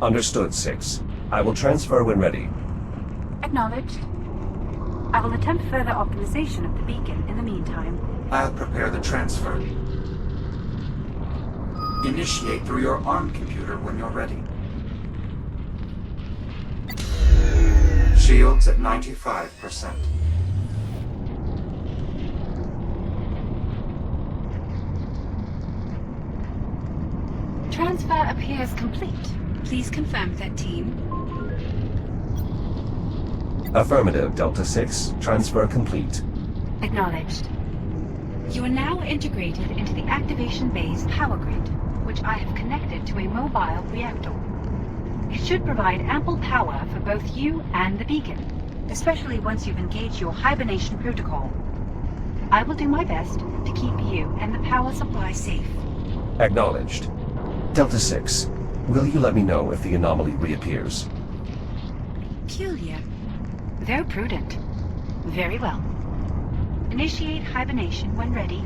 Understood, 6. I will transfer when ready. Acknowledged. I will attempt further optimization of the beacon in the meantime. I'll prepare the transfer. Initiate through your ARM computer when you're ready. Shields at 95%. Transfer appears complete. Please confirm that, team. Affirmative, Delta 6. Transfer complete. Acknowledged. You are now integrated into the activation bay's power grid, which I have connected to a mobile reactor. It should provide ample power for both you and the beacon, especially once you've engaged your hibernation protocol. I will do my best to keep you and the power supply safe. Acknowledged. Delta 6, will you let me know if the anomaly reappears? Peculiar. Though prudent. Very well. Initiate hibernation when ready.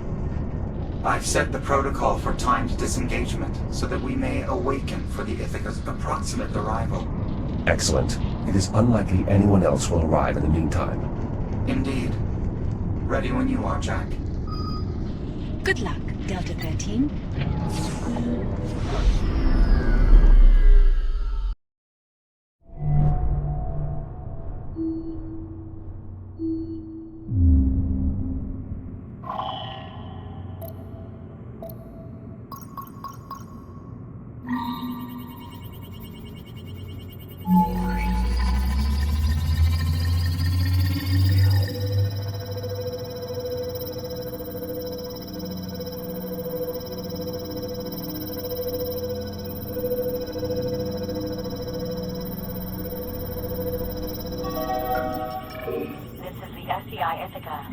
I've set the protocol for timed disengagement so that we may awaken for the Ithaca's approximate arrival. Excellent. It is unlikely anyone else will arrive in the meantime. Indeed. Ready when you are, Jack. Good luck, Delta 13.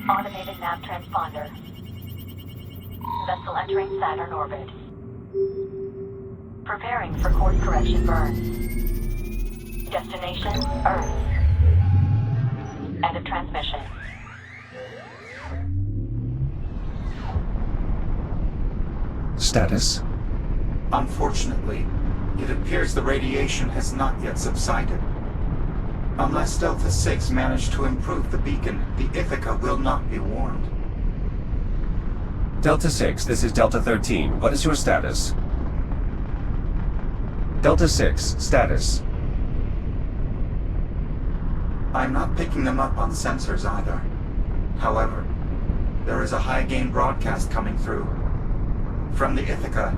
Automated nav transponder. Vessel entering Saturn orbit. Preparing for course correction burn. Destination, Earth. End of transmission. Status? Unfortunately, it appears the radiation has not yet subsided. Unless Delta 6 managed to improve the beacon, the Ithaca will not be warned. Delta 6, this is Delta 13. What is your status? Delta 6, status. I'm not picking them up on sensors either. However, there is a high-gain broadcast coming through. From the Ithaca.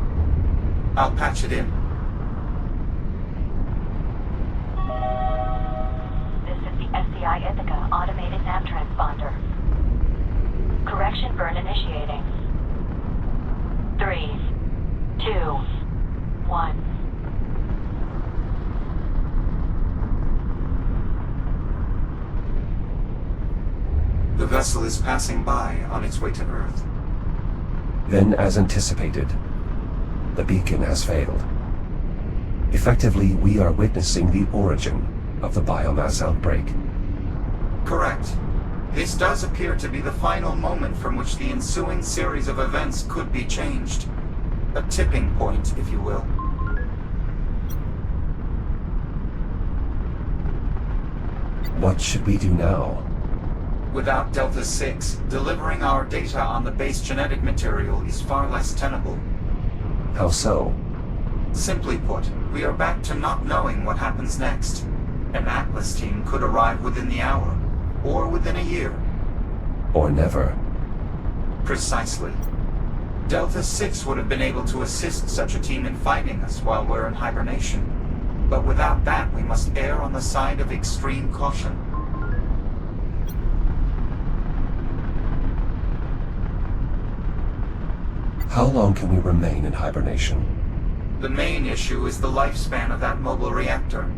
I'll patch it in. SCI Ithaca automated nav transponder. Correction burn initiating. 3, 2, 1. The vessel is passing by on its way to Earth. Then, as anticipated, the beacon has failed. Effectively, we are witnessing the origin of the biomass outbreak. Correct. This does appear to be the final moment from which the ensuing series of events could be changed. A tipping point, if you will. What should we do now? Without Delta 6, delivering our data on the base genetic material is far less tenable. How so? Simply put, we are back to not knowing what happens next. An Atlas team could arrive within the hour, or within a year. Or never. Precisely. Delta 6 would have been able to assist such a team in finding us while we're in hibernation. But without that, we must err on the side of extreme caution. How long can we remain in hibernation? The main issue is the lifespan of that mobile reactor.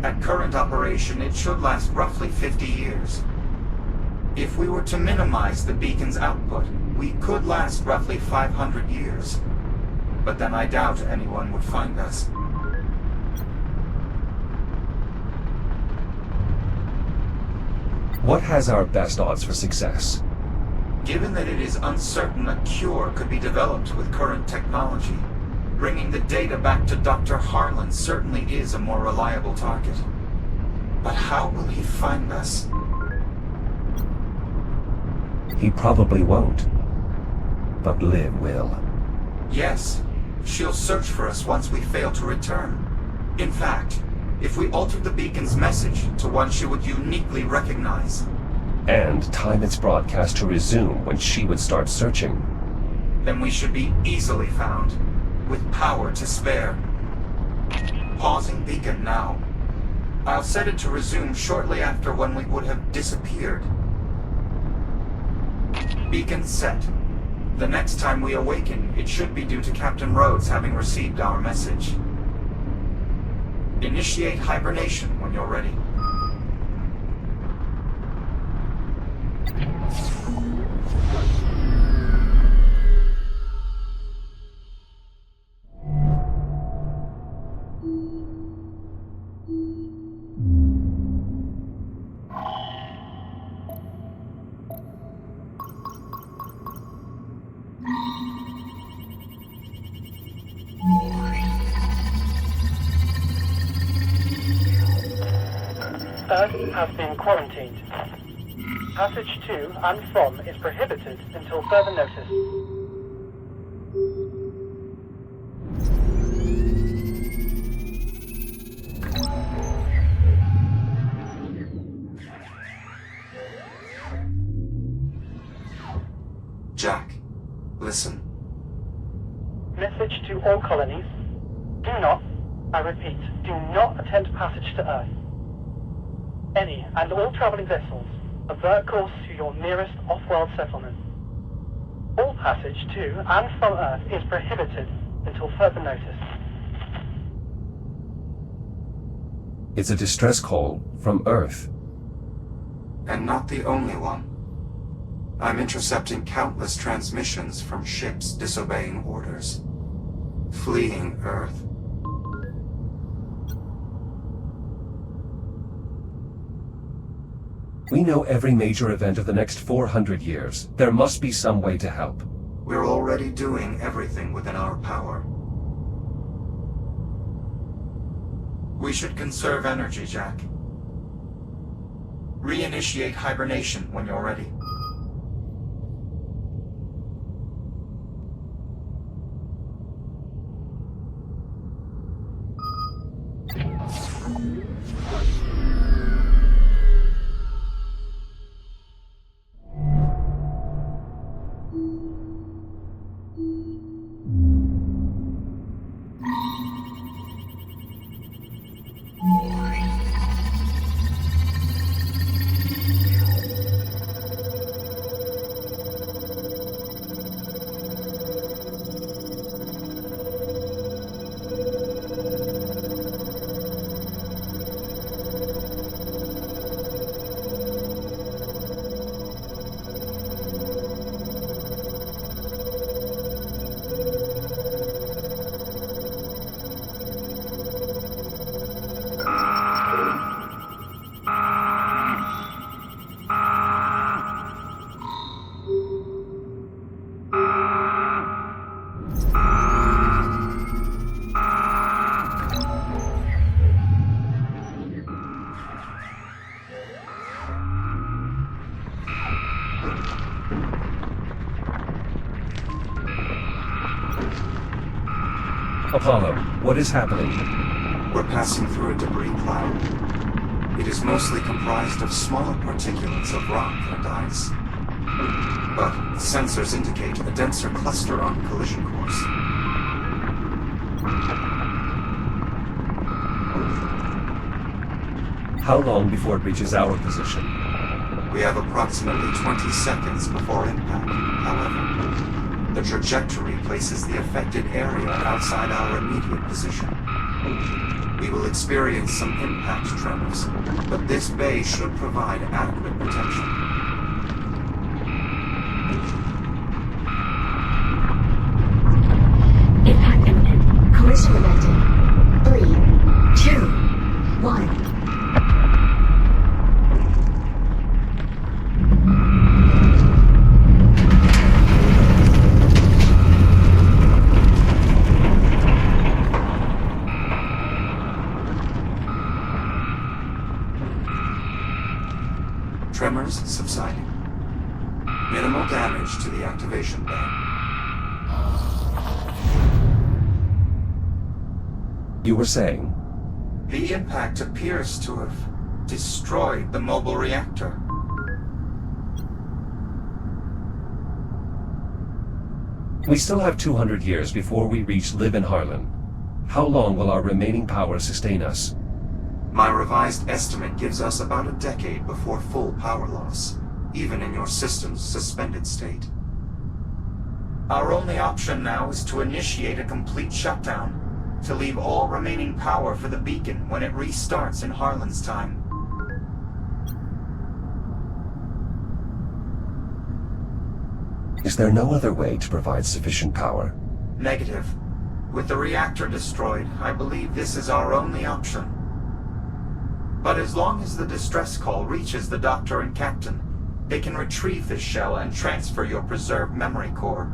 At current operation, it should last roughly 50 years. If we were to minimize the beacon's output, we could last roughly 500 years. But then I doubt anyone would find us. What has our best odds for success? Given that it is uncertain a cure could be developed with current technology, Bringing the data back to Dr. Harlan certainly is a more reliable target. But how will he find us? He probably won't. But Liv will. Yes, she'll search for us once we fail to return. In fact, if we altered the beacon's message to one she would uniquely recognize, And time its broadcast to resume when she would start searching, then we should be easily found, with power to spare. Pausing beacon now. I'll set it to resume shortly after when we would have disappeared. Beacon set. The next time we awaken, it should be due to Captain Rhodes having received our message. Initiate hibernation when you're ready. Earth has been quarantined. Passage to and from is prohibited until further notice. Jack, listen. Message to all colonies. Do not, I repeat, do not attempt passage to Earth. Any and all traveling vessels, avert course to your nearest off-world settlement. All passage to and from Earth is prohibited until further notice. it's a distress call from Earth. And not the only one. I'm intercepting countless transmissions from ships disobeying orders, fleeing Earth. We know every major event of the next 400 years. There must be some way to help. We're already doing everything within our power. We should conserve energy, Jack. Reinitiate hibernation when you're ready. Apollo, what is happening? We're passing through a debris cloud. It is mostly comprised of smaller particulates of rock and ice. But sensors indicate a denser cluster on collision course. How long before it reaches our position? We have approximately 20 seconds before impact, however. The trajectory places the affected area outside our immediate position. We will experience some impact tremors, but this bay should provide adequate protection. Impact imminent. Collision event. 3, 2, 1. activation bay. You were saying? The impact appears to have destroyed the mobile reactor. We still have 200 years before we reach Lib and Harlan. How long will our remaining power sustain us? My revised estimate gives us about a decade before full power loss, even in your system's suspended state. Our only option now is to initiate a complete shutdown, to leave all remaining power for the beacon when it restarts in Harlan's time. Is there no other way to provide sufficient power? Negative. With the reactor destroyed, I believe this is our only option. But as long as the distress call reaches the Doctor and Captain, they can retrieve this shell and transfer your preserved memory core.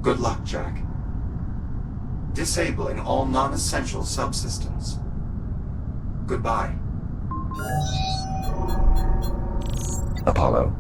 Good luck, Jack. Disabling all non-essential subsystems. Goodbye. Apollo.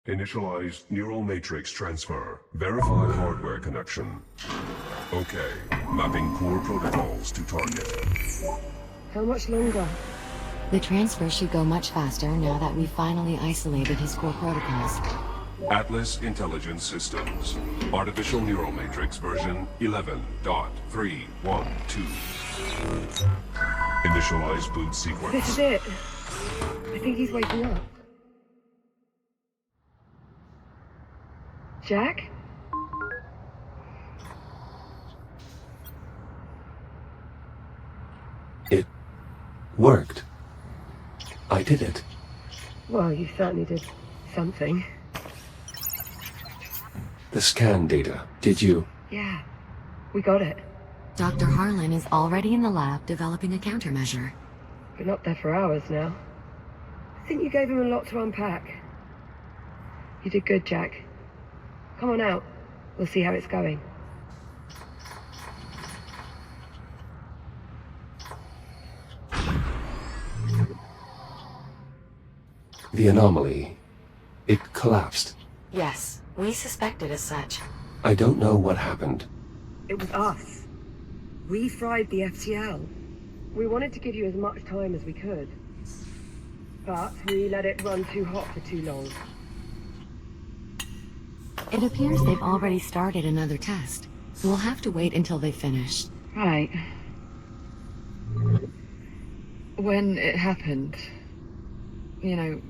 Initialize neural matrix transfer. Verify hardware connection. Okay. Mapping core protocols to target. How much longer? The transfer should go much faster now that we've finally isolated his core protocols. Atlas Intelligence Systems. Artificial neural matrix version 11.312. Initialize boot sequence. This is it. I think he's waking up. Jack? It worked. I did it. Well, you certainly did something. The scan data, did you? Yeah, we got it. Dr. Harlan is already in the lab developing a countermeasure. Been up there for hours now. I think you gave him a lot to unpack. You did good, Jack. Come on out. We'll see how it's going. The anomaly. It collapsed. Yes, we suspected as such. I don't know what happened. It was us. We fried the FTL. We wanted to give you as much time as we could. But we let it run too hot for too long. It appears they've already started another test. We'll have to wait until they finish. Right. When it happened, you know,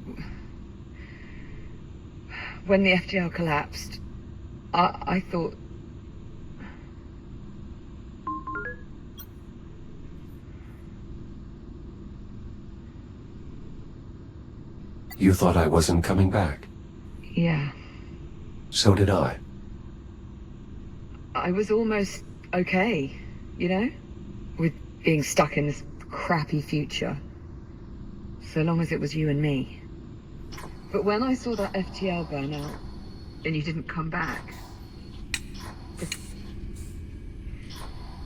when the FTL collapsed, I thought... You thought I wasn't coming back? Yeah. So did I. I was almost okay, you know? With being stuck in this crappy future. So long as it was you and me. But when I saw that FTL burn out, and you didn't come back... Just...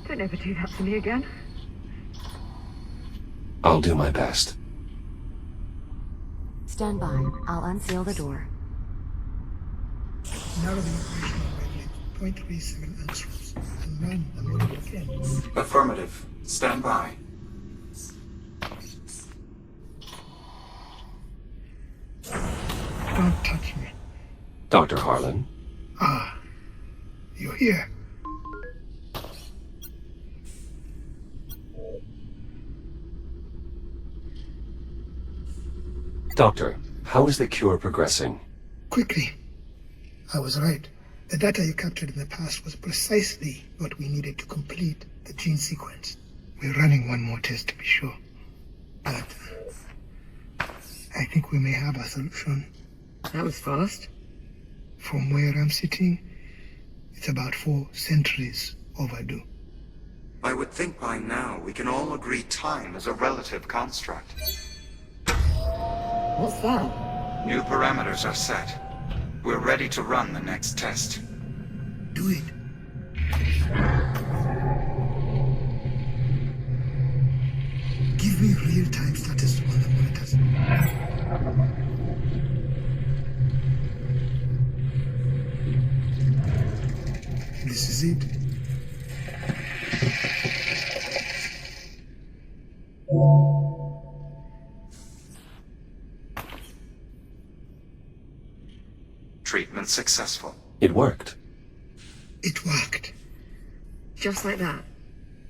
Don't ever do that to me again. I'll do my best. Stand by. I'll unseal the door. Narrow the operational wavelength 0.37 angstroms and run the model again. Affirmative. Stand by. Don't touch me. Dr. Harlan? Ah, you're here. Doctor, how is the cure progressing? Quickly. I was right. The data you captured in the past was precisely what we needed to complete the gene sequence. We're running one more test to be sure. But I think we may have a solution. That was fast. From where I'm sitting, it's about 4 centuries overdue. I would think by now we can all agree time is a relative construct. What's that? New parameters are set. We're ready to run the next test. Do it. Give me real-time status on the monitors. This is it. Treatment successful. It worked. It worked. Just like that.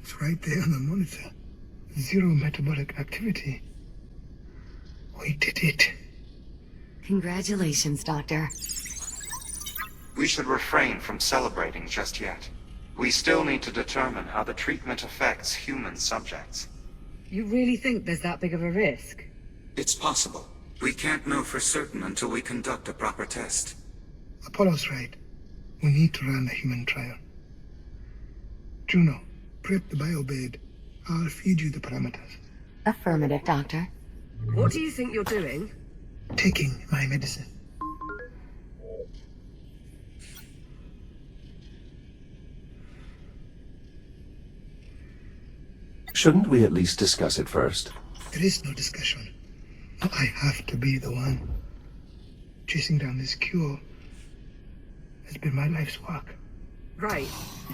It's right there on the monitor. Zero metabolic activity. We did it. Congratulations, Doctor. We should refrain from celebrating just yet. We still need to determine how the treatment affects human subjects. You really think there's that big of a risk? It's possible. We can't know for certain until we conduct a proper test. Apollo's right. We need to run a human trial. Juno, prep the biobed. I'll feed you the parameters. Affirmative, Doctor. What do you think you're doing? Taking my medicine. Shouldn't we at least discuss it first? There is no discussion. I have to be the one. Chasing down this cure has been my life's work. Right.